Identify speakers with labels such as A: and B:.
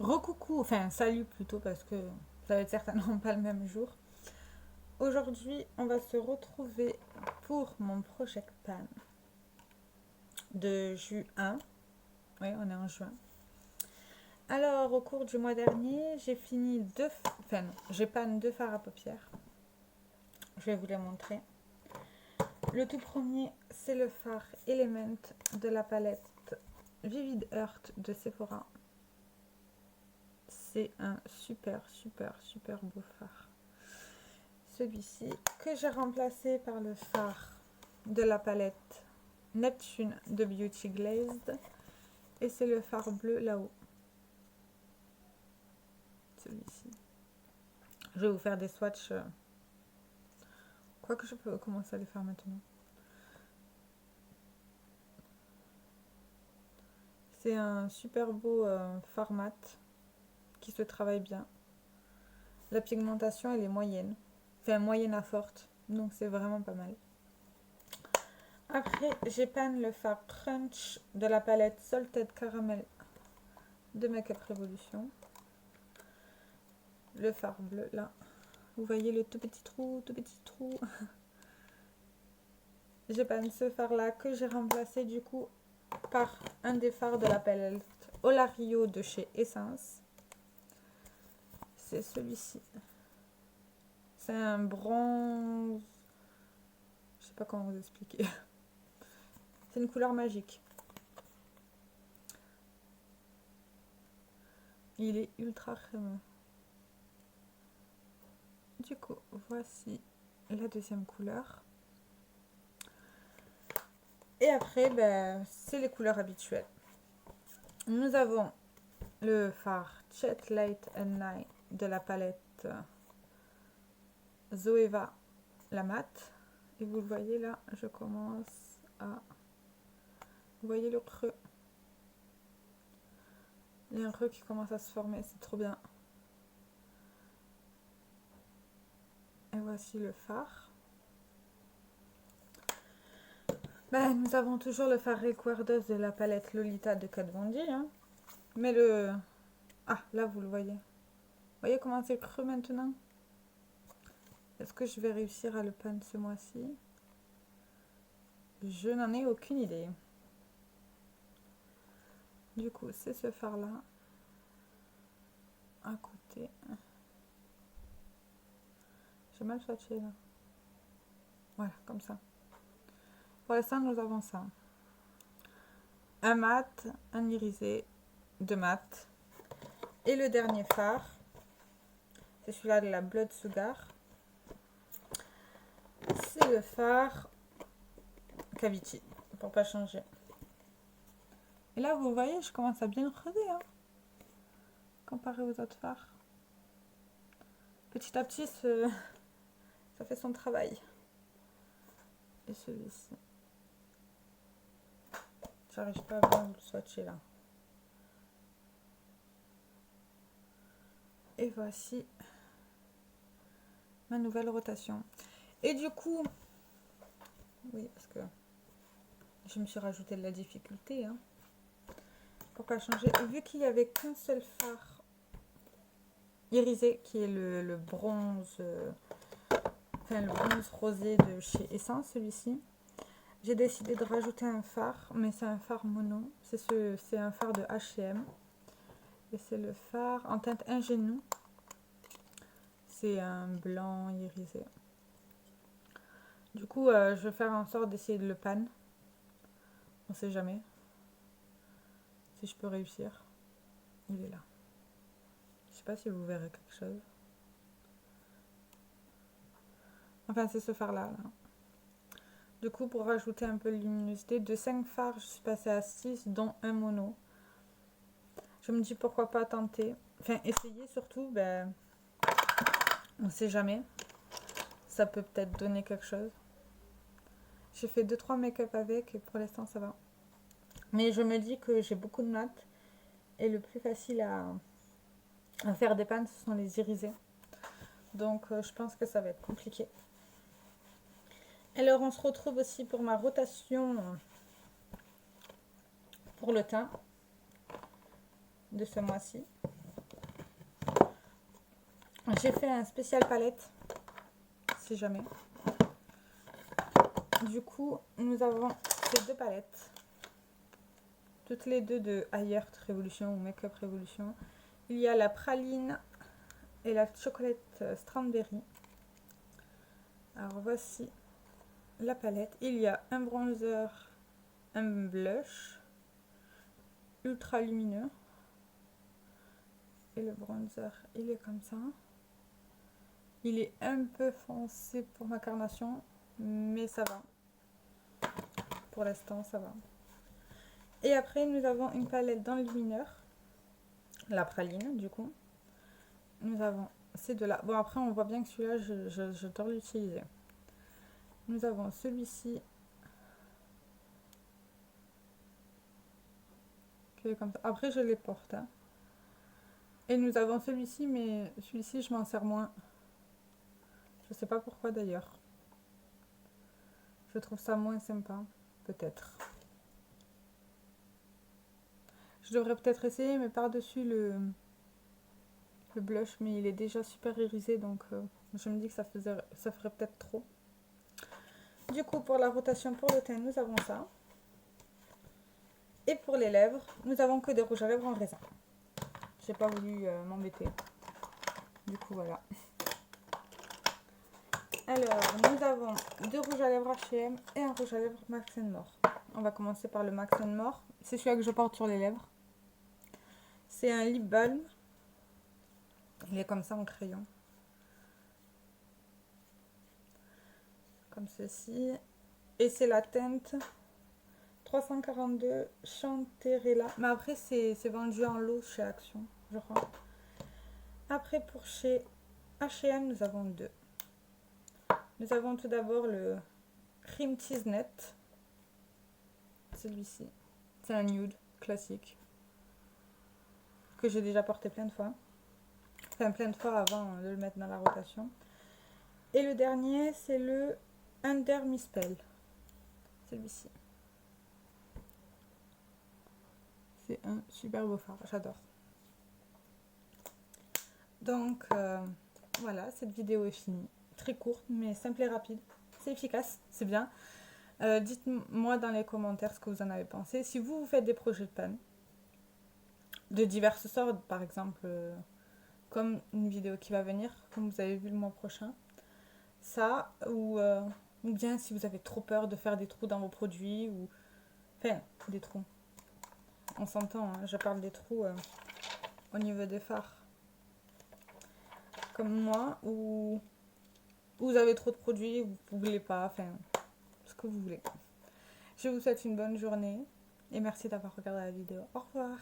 A: Recoucou, enfin salut plutôt parce que ça va être certainement pas le même jour. Aujourd'hui, on va se retrouver pour mon project pan de juin. Oui, on est en juin. Alors, au cours du mois dernier, j'ai fini j'ai panne deux fards à paupières. Je vais vous les montrer. Le tout premier, c'est le fard Element de la palette Vivid Earth de Sephora. C'est un super beau fard. Celui-ci que j'ai remplacé par le fard de la palette Neptune de Beauty Glazed, et c'est le fard bleu là-haut, celui-ci. Je vais vous faire des swatchs, quoique je peux commencer à les faire maintenant. C'est un super beau fard mat qui se travaille bien. La pigmentation elle est moyenne, enfin moyenne à forte, donc c'est vraiment pas mal. Après, j'épanne le fard Crunch de la palette Salted Caramel de Make Up Revolution. Le fard bleu là. Vous voyez le tout petit trou. J'épanne ce fard là que j'ai remplacé du coup par un des fards de la palette Olario de chez Essence. C'est celui-ci. C'est un bronze. Je sais pas comment vous expliquer. C'est une couleur magique. Il est ultra crémeux. Du coup, voici la deuxième couleur. Et après, c'est les couleurs habituelles. Nous avons le fard Chat Light and Night de la palette Zoeva la mat. Et vous le voyez là, je commence à... Vous voyez le creux. Il y a un creux qui commence à se former, c'est trop bien. Et voici le fard. Nous avons toujours le fard Recuerdos de la palette Lolita de Kat Von D. Hein. Mais le... Ah, là vous le voyez. Vous voyez comment c'est creux maintenant? Est-ce que je vais réussir à le pan ce mois-ci? Je n'en ai aucune idée. Du coup, c'est ce fard-là. À côté. J'ai mal swatché là. Voilà, comme ça. Pour l'instant, nous avons ça. Un mat, un irisé, deux mat. Et le dernier fard, c'est celui-là de la Blood Sugar. C'est le fard Cavity, pour pas changer. Et là, vous voyez, je commence à bien creuser, hein, comparé aux autres fards. Petit à petit, ça fait son travail. Et celui-ci. J'arrive pas à bien vous le swatcher là. Et voici ma nouvelle rotation. Et du coup, oui, parce que je me suis rajouté de la difficulté. Hein, pour pas changer. Vu qu'il n'y avait qu'un seul fard irisé, qui est le bronze, enfin le bronze rosé de chez Essence, celui-ci. J'ai décidé de rajouter un fard, mais c'est un fard mono. C'est un fard de H&M. Et c'est le fard en teinte ingénue. C'est un blanc irisé. Du coup, je vais faire en sorte d'essayer de le pan. On sait jamais. Si je peux réussir. Il est là. Je sais pas si vous verrez quelque chose. Enfin, c'est ce fard-là. Là. Du coup, pour rajouter un peu de luminosité, de 5 fards, je suis passée à 6, dont un mono. Je me dis pourquoi pas tenter. Enfin, essayer surtout, on sait jamais. Ça peut peut-être donner quelque chose. J'ai fait 2-3 make-up avec et pour l'instant ça va. Mais je me dis que j'ai beaucoup de mat. Et le plus facile à faire des pannes, ce sont les irisés. Donc je pense que ça va être compliqué. Alors on se retrouve aussi pour ma rotation pour le teint de ce mois-ci. J'ai fait un spécial palette, si jamais. Du coup, nous avons ces deux palettes. Toutes les deux de Higher Revolution ou Makeup Revolution. Il y a la praline et la chocolate strawberry. Alors voici la palette. Il y a un bronzer, un blush ultra lumineux. Et le bronzer, il est comme ça. Il est un peu foncé pour ma carnation, mais ça va. Pour l'instant, ça va. Et après, nous avons une palette dans le lumineur. La praline, du coup. Nous avons ces deux-là. Bon, après, on voit bien que celui-là, je dois l'utiliser. Nous avons celui-ci. Qui est comme ça. Après, je les porte. Hein. Et nous avons celui-ci, mais celui-ci, je m'en sers moins. Je sais pas pourquoi d'ailleurs. Je trouve ça moins sympa, peut-être. Je devrais peut-être essayer, mais par-dessus le blush, mais il est déjà super irisé, donc je me dis que ça ferait peut-être trop. Du coup, pour la rotation pour le teint, nous avons ça. Et pour les lèvres, nous avons que des rouges à lèvres en raisin. J'ai pas voulu m'embêter. Du coup, voilà. Alors, nous avons deux rouges à lèvres H&M et un rouge à lèvres Max More. On va commencer par le Max More. C'est celui-là que je porte sur les lèvres. C'est un lip balm. Il est comme ça en crayon. Comme ceci. Et c'est la teinte 342 Chanterella. Mais après, c'est vendu en lot chez Action, je crois. Après, pour chez H&M, nous avons deux. Nous avons tout d'abord le Cream Cheese Net. Celui-ci. C'est un nude classique. Que j'ai déjà porté plein de fois. Enfin, plein de fois avant de le mettre dans la rotation. Et le dernier, c'est le Under Mispel. Celui-ci. C'est un super beau fard. J'adore. Donc, voilà, cette vidéo est finie. Très courte, mais simple et rapide. C'est efficace, c'est bien. Dites-moi dans les commentaires ce que vous en avez pensé. Si vous faites des projets de pan, de diverses sortes, par exemple, comme une vidéo qui va venir, comme vous avez vu le mois prochain, ça, ou bien si vous avez trop peur de faire des trous dans vos produits, ou enfin, des trous. On s'entend, hein, je parle des trous au niveau des fards. Comme moi, ou vous avez trop de produits, vous ne voulez pas, enfin, ce que vous voulez. Je vous souhaite une bonne journée et merci d'avoir regardé la vidéo. Au revoir.